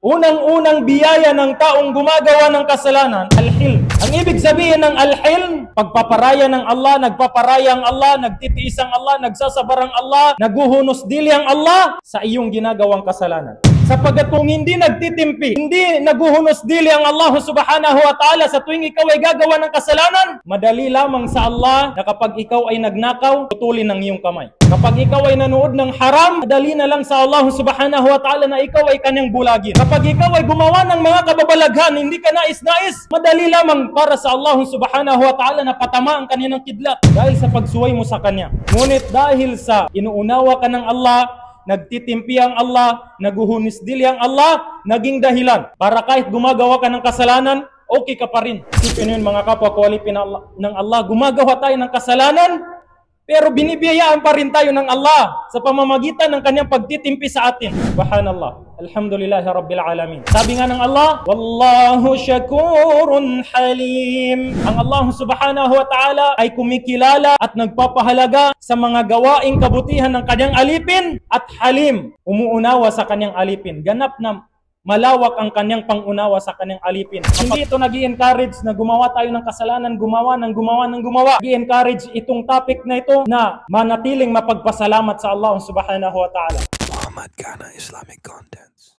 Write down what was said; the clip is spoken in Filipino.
Unang-unang biyaya ng taong gumagawa ng kasalanan, al-hilm. Ang ibig sabihin ng al-hilm, pagpaparaya ng Allah, nagpaparaya ang Allah, nagtitiis ang Allah, nagsasabar ang Allah, naguhunos dili ang Allah sa iyong ginagawang kasalanan. Sapagat kung hindi nagtitimpi, hindi naguhunos dili ang Allah subhanahu wa ta'ala sa tuwing ikaw ay gagawa ng kasalanan, madali lamang sa Allah na kapag ikaw ay nagnakaw, putulin ang iyong kamay. Kapag ikaw ay nanood ng haram, madali na lang sa Allah subhanahu wa ta'ala na ikaw ay kanyang bulagin. Kapag ikaw ay gumawa ng mga kababalaghan, hindi ka nais-nais, madali lamang para sa Allah subhanahu wa ta'ala na patama ang kanyang kidlat dahil sa pagsuway mo sa kanya. Ngunit dahil sa inuunawa ka ng Allah, nagtitimpi ang Allah, naguhunisdili ang Allah, naging dahilan para kahit gumagawa ka ng kasalanan, okay ka pa rin. Isipin yun mga kapwa, kuwalipin ng Allah, gumagawa tayo ng kasalanan, pero binibiyayaan pa rin tayo ng Allah sa pamamagitan ng kanyang pagtitimpi sa atin. Subhanallah. Alhamdulillahi Rabbil Alamin. Sabi nga ng Allah, Wallahu syakurun halim. Ang Allah subhanahu wa ta'ala ay kumikilala at nagpapahalaga sa mga gawaing kabutihan ng kanyang alipin at halim. Umuunawa sa kanyang alipin. Ganap na malawak ang kanyang pangunawa sa kanyang alipin. Hindi ito nag-i-encourage na gumawa tayo ng kasalanan, gumawa. Nag-i-encourage itong topic na ito na manatiling mapagpasalamat sa Allah subhanahu wa ta'ala. Muhammad Ghana Islamic Contents.